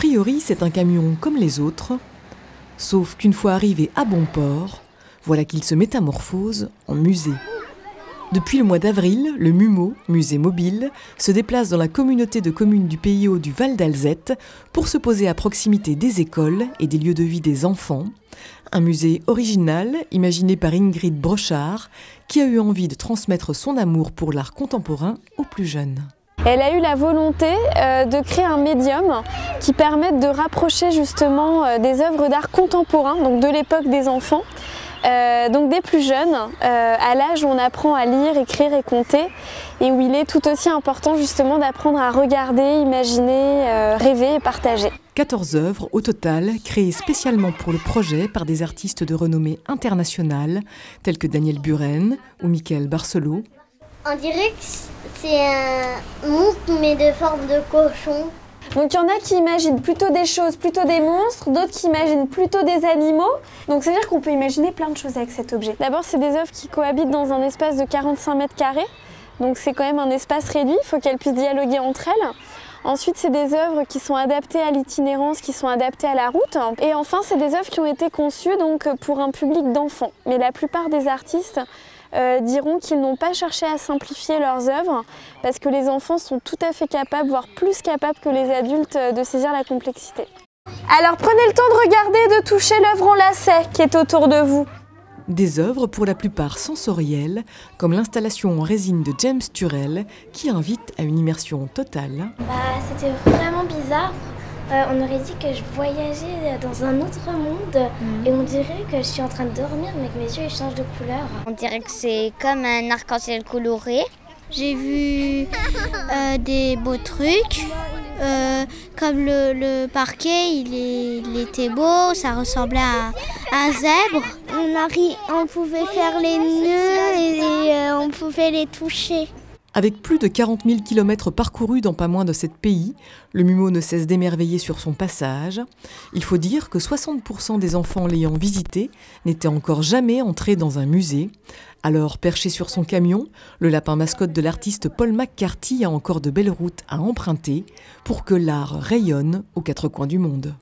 priori, c'est un camion comme les autres, sauf qu'une fois arrivé à bon port, voilà qu'il se métamorphose en musée. Depuis le mois d'avril, le MUMO, musée mobile, se déplace dans la communauté de communes du Pays Haut du Val d'Alzette pour se poser à proximité des écoles et des lieux de vie des enfants. Un musée original, imaginé par Ingrid Brochard, qui a eu envie de transmettre son amour pour l'art contemporain aux plus jeunes. Elle a eu la volonté de créer un médium qui permette de rapprocher justement des œuvres d'art contemporain, donc de l'époque des enfants, donc des plus jeunes, à l'âge où on apprend à lire, écrire et compter, et où il est tout aussi important justement d'apprendre à regarder, imaginer, rêver et partager. 14 œuvres au total, créées spécialement pour le projet par des artistes de renommée internationale, tels que Daniel Buren ou Michael Barcelot. On dirait que c'est un monstre mais de forme de cochon. Donc il y en a qui imaginent plutôt des choses, plutôt des monstres, d'autres qui imaginent plutôt des animaux. Donc c'est-à-dire qu'on peut imaginer plein de choses avec cet objet. D'abord, c'est des œuvres qui cohabitent dans un espace de 45 mètres carrés. Donc c'est quand même un espace réduit, il faut qu'elles puissent dialoguer entre elles. Ensuite, c'est des œuvres qui sont adaptées à l'itinérance, qui sont adaptées à la route. Et enfin, c'est des œuvres qui ont été conçues donc, pour un public d'enfants. Mais la plupart des artistes diront qu'ils n'ont pas cherché à simplifier leurs œuvres parce que les enfants sont tout à fait capables, voire plus capables que les adultes, de saisir la complexité. Alors prenez le temps de regarder et de toucher l'œuvre en lacet qui est autour de vous. Des œuvres pour la plupart sensorielles, comme l'installation en résine de James Turrell, qui invite à une immersion totale. C'était vraiment bizarre. On aurait dit que je voyageais dans un autre monde et on dirait que je suis en train de dormir mais que mes yeux ils changent de couleur. On dirait que c'est comme un arc-en-ciel coloré. J'ai vu des beaux trucs, comme le parquet, il était beau, ça ressemblait à un zèbre. On pouvait faire les nœuds et on pouvait les toucher. Avec plus de 40 000 km parcourus dans pas moins de 7 pays, le MUMO ne cesse d'émerveiller sur son passage. Il faut dire que 60% des enfants l'ayant visité n'étaient encore jamais entrés dans un musée. Alors, perché sur son camion, le lapin mascotte de l'artiste Paul McCarthy a encore de belles routes à emprunter pour que l'art rayonne aux quatre coins du monde.